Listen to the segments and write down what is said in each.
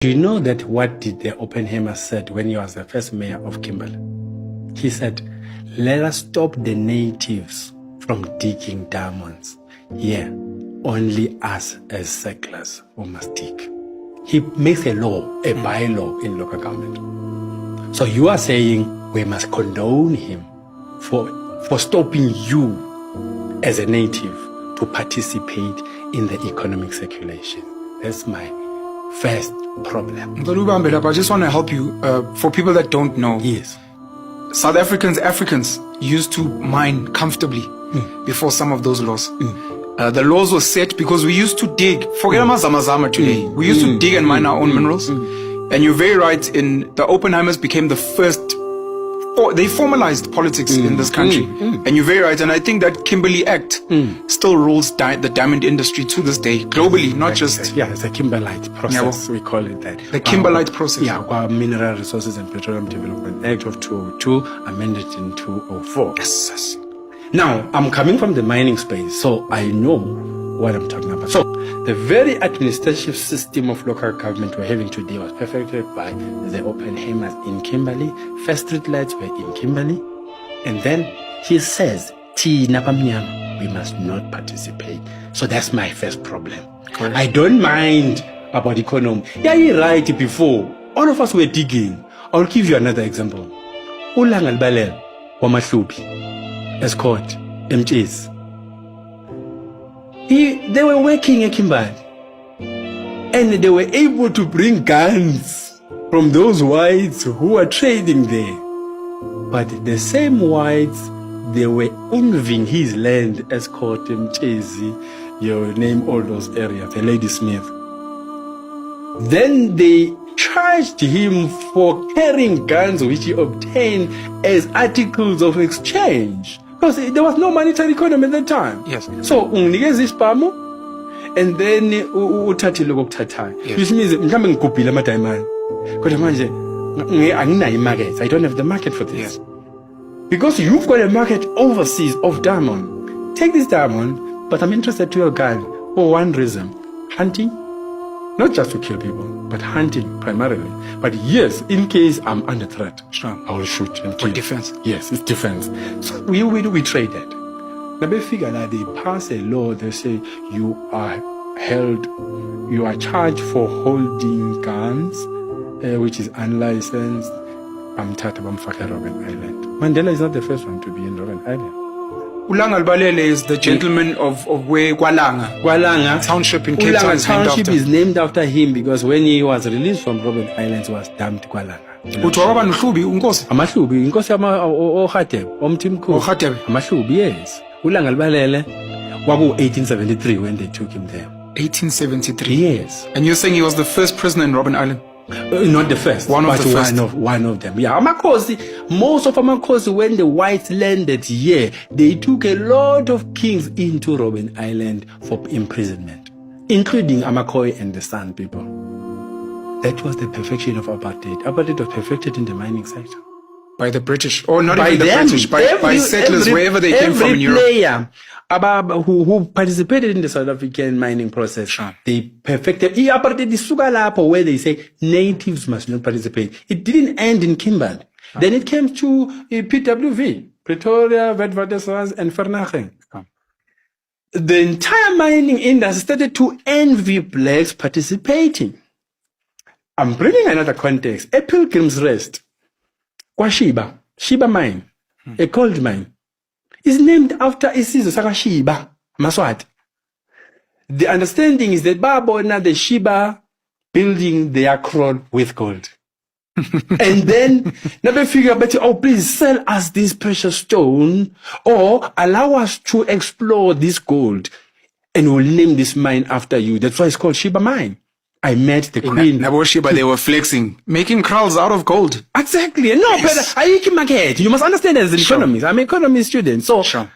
Do you know that what did the Oppenheimer said when he was the first mayor of Kimberley? He said, let us stop the natives from digging diamonds. Here, only us as settlers who must dig. He makes a law, a bylaw in local government. So you are saying we must condone him for stopping you as a native to participate in the economic circulation. That's my first problem. I just want to help you. For people that don't know, Yes. South Africans used to mine comfortably before some of those laws. The laws were set because we used to dig. Forget Zamazama today. We used to dig and mine our own minerals. And you're very right. In the Oppenheimers became the first. They formalized politics in this country. And you're very right. And I think that Kimberley Act still rules the diamond industry to this day, globally, not just... Yeah, it's a Kimberlite process, we call it that. The Kimberlite process. Yeah, our Mineral Resources and Petroleum Development Act of 2002, amended in 2004. Yes. Now, I'm coming from the mining space, so I know what I'm talking about. So, the very administrative system of local government we're having today was perfected by the Oppenheimers in Kimberley. First street lights were in Kimberley. And then he says, we must not participate. So that's my first problem. Correct. I don't mind about economy. Yeah, you're right before. All of us were digging. I'll give you another example. Ulang al-Balel, Wamahlubi, Escort, MJs. They were working at Kimberley. And they were able to bring guns from those whites who were trading there. But the same whites, they were envying his land, Escort, Mchezi, you name all those areas, the Ladysmith. Then they charged him for carrying guns which he obtained as articles of exchange. Because there was no monetary economy at that time. Yes. So, unginikeza isibhamu, and then uthathe lokho okuthathayo. Which means mhlambe ngigubhile ama-diamond. Kodwa manje anginayo imarket. I don't have the market for this. Yes. Because you've got a market overseas of diamond. Take this diamond, but I'm interested to your gun for one reason. Hunting. Not just to kill people, but hunting primarily. But yes, in case I'm under threat, Sure. I will shoot and kill. For defense. Yes, it's defense. So we trade that. Now they figure that they pass a law, they say you are charged for holding guns, which is unlicensed. I'm Robben Island. Mandela is not the first one to be in Robben Island. Ulang al-Balele is the gentleman of where Kwalanga Township in Cape Town Ulanga is named Township after. is named after him because when he was released from Robben Islands, he was dumped Kwalanga. Uthiwa Nhlubi unkosi. Amahlubi, inkosi oHatebe, omthimkhulu. ORhatebe. Amahlubi, yes. Ulanga al-Balele, wabu 1873 when they took him there. 1873. Yes. And you're saying he was the first prisoner in Robben Island? Not the first, One of but the first. one of them. Yeah, most of Amakosi, when the whites landed here, they took a lot of kings into Robben Island for imprisonment, including Amakoi and the San people. That was the perfection of apartheid. Apartheid was perfected in the mining sector. By the British. Or not By even the them, British, by settlers, wherever they came from in Europe. Every player who participated in the South African mining process, Sure. they perfected. Apartheid is lapho where they say natives must not participate. It didn't end in Kimberley. Then it came to PWV, Pretoria, Witwatersrand, and Vereeniging. The entire mining industry started to envy blacks participating. I'm bringing another context. A Pilgrim's Rest. Sheba mine, a gold mine, is named after Isizwe saka Sheba, Maswati. The understanding is that Babona, the Sheba building their crown with gold. And then, never figure, but please sell us this precious stone or allow us to explore this gold and we'll name this mine after you. That's why it's called Sheba Mine. I met the queen. Nabo Sheba, they were flexing, making krals out of gold. Exactly. No, Yes. but I market. You must understand as an economist. I'm an economy student. So, Sure.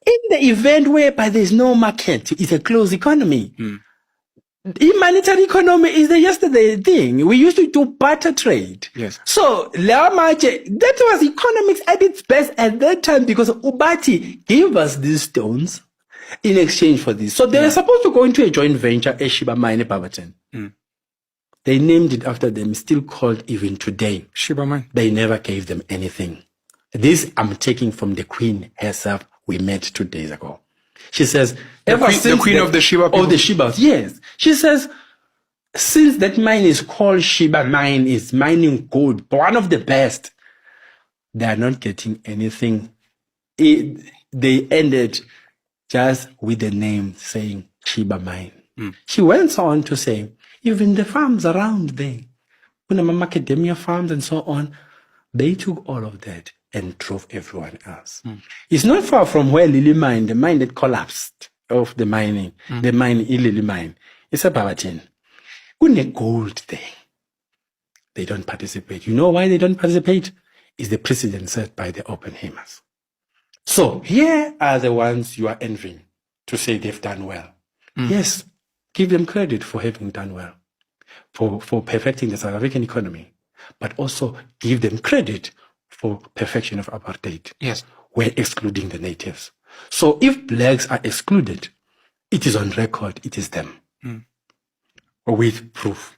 in the event whereby there's no market, it's a closed economy. Monetary economy is the yesterday thing. We used to do barter trade. Yes. So, that was economics at its best at that time because Ubati gave us these stones in exchange for this. So they were supposed to go into a joint venture, Sheba Mine, Barberton. They named it after them, still called even today. Sheba Mine. They never gave them anything. This I'm taking from the Queen herself. We met 2 days ago. She says, The Queen of the Sheba people. of the Sheba, yes. She says, since that mine is called Sheba Mine, is mining gold, one of the best, they are not getting anything. They ended just with the name saying Sheba Mine. She went on to say, even the farms around there, macadamia farms and so on, they took all of that and drove everyone else. It's not far from where Lily Mine, the mine that collapsed of the mining, the mine in Lily Mine. It's a Babatin. Kune gold there. They don't participate. You know why they don't participate? It's the precedent set by the Oppenheimers. So here are the ones you are envying to say they've done well. Yes, give them credit for having done well, for perfecting the South African economy, but also give them credit for perfection of apartheid. Yes. We're excluding the natives. So if blacks are excluded, it is on record, it is them. With proof.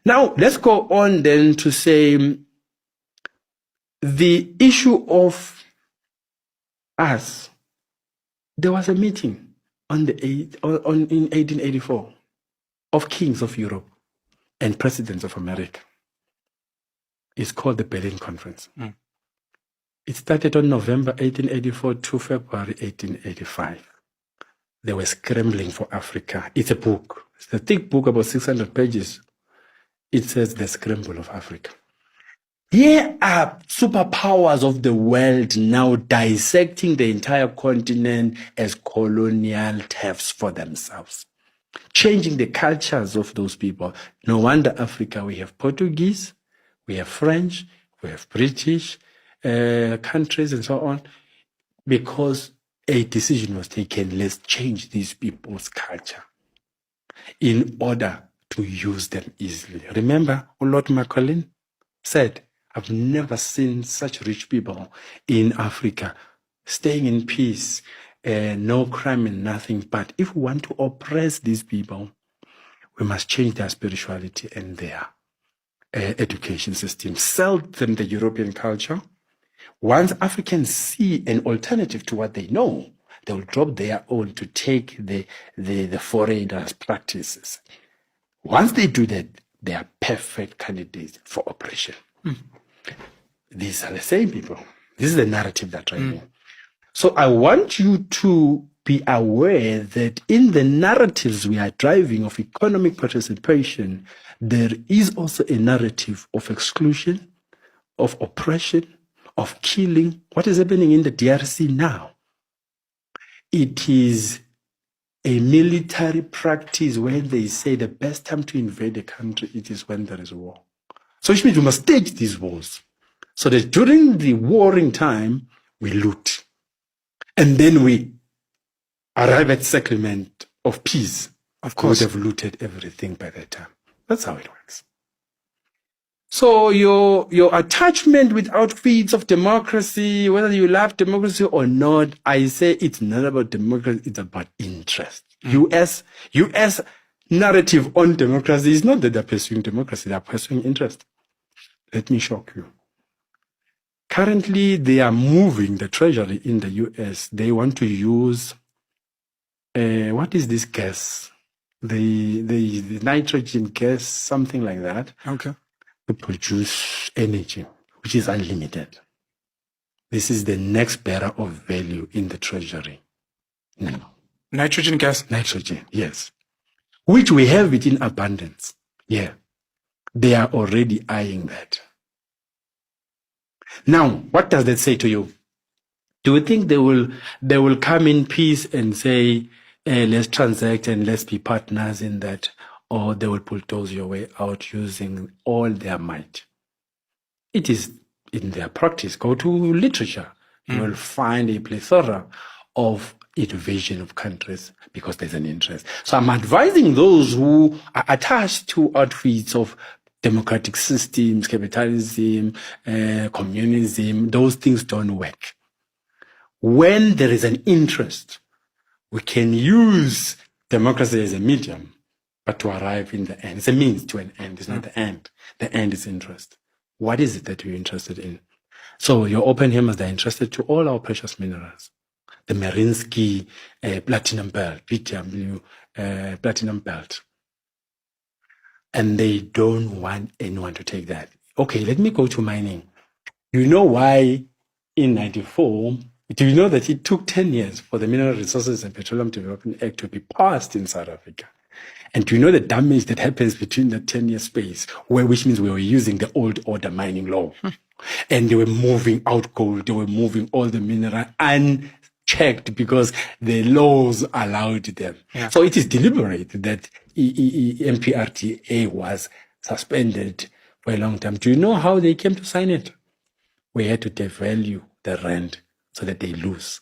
Now, let's go on then to say the issue of us. There was a meeting in 1884 of kings of Europe and presidents of America. It's called the Berlin Conference. It started on November 1884 to February 1885. They were scrambling for Africa. It's a book. It's a thick book, about 600 pages. It says The Scramble of Africa. Here are superpowers of the world now dissecting the entire continent as colonial thefts for themselves, changing the cultures of those people. No wonder Africa, we have Portuguese, we have French, we have British countries and so on, because a decision was taken, let's change these people's culture in order to use them easily. Remember, Lord Macaulay said, I've never seen such rich people in Africa staying in peace, no crime and nothing. But if we want to oppress these people, we must change their spirituality and their education system, sell them the European culture. Once Africans see an alternative to what they know, they will drop their own to take the foreigners' practices. Once they do that, they are perfect candidates for oppression. These are the same people. This is the narrative they're driving. So I want you to be aware that in the narratives we are driving of economic participation, there is also a narrative of exclusion, of oppression, of killing. What is happening in the DRC now? It is a military practice when they say the best time to invade a country, it is when there is a war. So which means we must stage these wars so that during the warring time, we loot. And then we arrive at settlement of peace. Of course, we would have looted everything by that time. That's how it works. So your attachment with outfits of democracy, whether you love democracy or not, I say it's not about democracy, it's about interest. US narrative on democracy is not that they're pursuing democracy, they're pursuing interest. Let me shock you. Currently, they are moving the treasury in the US. They want to use, what is this gas? The nitrogen gas, something like that. Okay. To produce energy, which is unlimited. This is the next bearer of value in the treasury. Now, Nitrogen gas. nitrogen, yes. Which we have it in abundance. Yeah. They are already eyeing that. Now, what does that say to you? Do you think they will come in peace and say, let's transact and let's be partners in that? Or they will bulldoze your way out using all their might? It is in their practice. Go to literature. You will find a plethora of invasion of countries because there's an interest. So I'm advising those who are attached to outfits of democratic systems, capitalism, communism. Those things don't work. When there is an interest, we can use democracy as a medium but to arrive in the end. It's a means to an end. It's not the end. The end is interest. What is it that you're interested in? So your Oppenheimers, they're interested to all our precious minerals. The Marinsky Platinum Belt, PW Platinum Belt. And they don't want anyone to take that. Okay, let me go to mining. You know why in 94, do you know that it took 10 years for the Mineral Resources and Petroleum Development Act to be passed in South Africa? And do you know the damage that happens between the 10-year space, which means we were using the old order mining law? And they were moving out gold, they were moving all the mineral unchecked because the laws allowed them. Yeah. So it is deliberate that MPRTA was suspended for a long time. Do you know how they came to sign it? We had to devalue the rand so that they lose.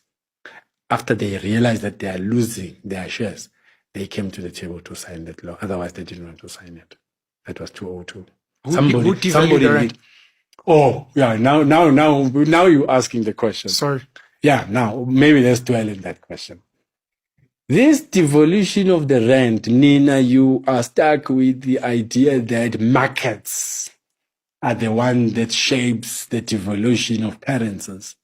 After they realized that they are losing their shares, they came to the table to sign that law. Otherwise, they didn't want to sign it. That was 2002. Who devalued the rand? Oh, yeah. Now you're asking the question. Sorry. Yeah. Now maybe let's dwell in that question. This devolution of the rand, Nina, you are stuck with the idea that markets are the one that shapes the devolution of currencies.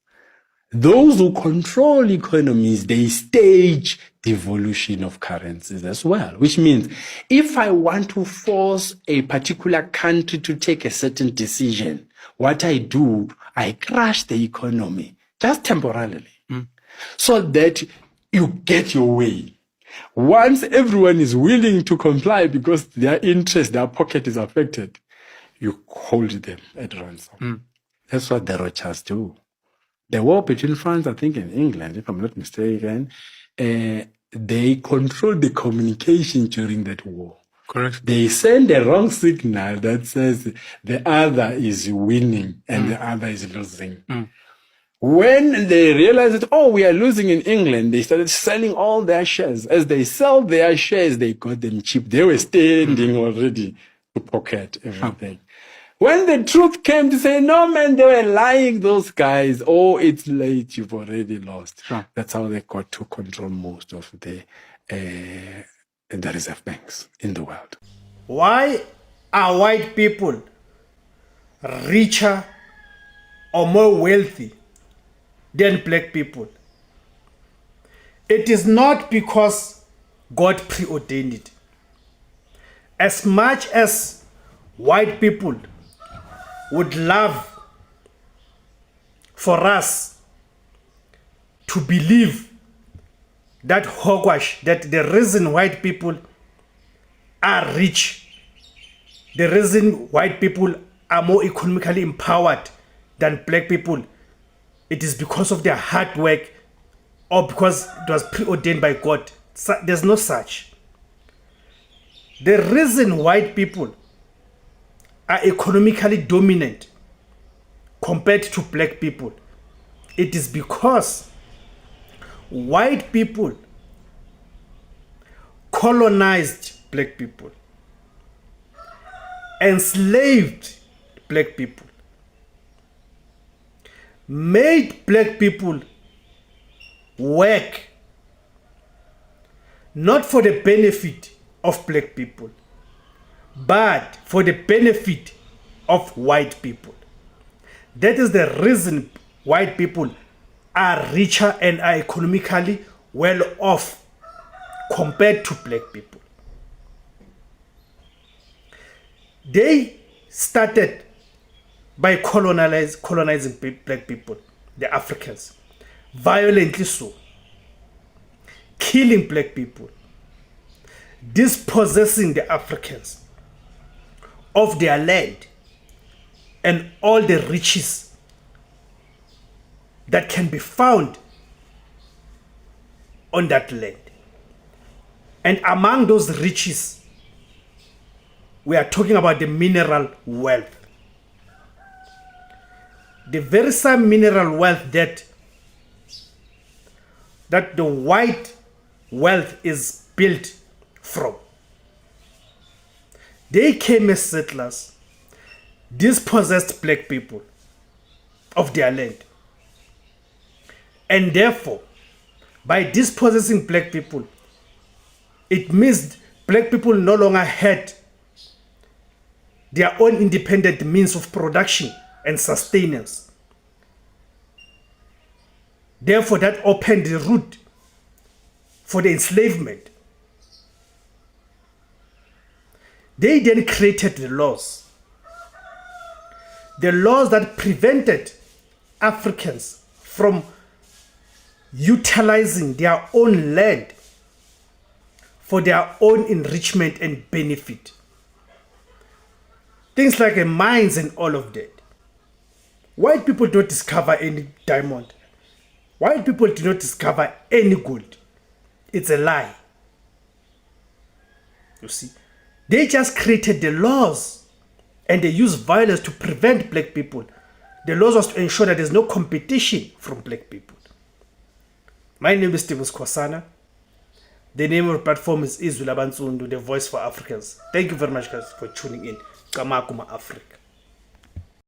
Those who control economies, they stage devolution of currencies as well, which means if I want to force a particular country to take a certain decision, what I do, I crash the economy just temporarily so that you get your way. Once everyone is willing to comply because their interest, their pocket is affected, you hold them at ransom. That's what the Rothschilds do. The war between France, I think, and England, if I'm not mistaken, they controlled the communication during that war. Correct. They send a wrong signal that says the other is winning and the other is losing. When they realized that, we are losing in England, they started selling all their shares. As they sell their shares, they got them cheap. They were standing already to pocket everything. When the truth came to say, no, man, they were lying, those guys. Oh, it's late. You've already lost. Sure. That's how they got to control most of the reserve banks in the world. Why are white people richer or more wealthy than black people? It is not because God preordained it. As much as white people would love for us to believe that hogwash, that the reason white people are rich, the reason white people are more economically empowered than black people, it is because of their hard work or because it was preordained by God. There's no such. The reason white people are economically dominant compared to black people, it is because white people colonized black people, enslaved black people, made black people work not for the benefit of black people, but for the benefit of white people. That is the reason white people are richer and are economically well off compared to black people. They started by colonizing black people, the Africans, violently so, killing black people, dispossessing the Africans of their land and all the riches that can be found on that land. And among those riches, we are talking about the mineral wealth. The very same mineral wealth that the white wealth is built from. They came as settlers, dispossessed black people of their land. And therefore, by dispossessing black people, it means black people no longer had their own independent means of production and sustenance. Therefore, that opened the route for the enslavement. They then created the laws that prevented Africans from utilizing their own land for their own enrichment and benefit. Things like mines and all of that. White people don't discover any diamond. White people do not discover any gold. It's a lie. You see, they just created the laws and they use violence to prevent black people. The laws was to ensure that there's no competition from black people. My name is Stephen Skwasana. The name of the platform is Izwi Labansundu, the voice for Africans. Thank you very much, guys, for tuning in. Kamakuma Africa.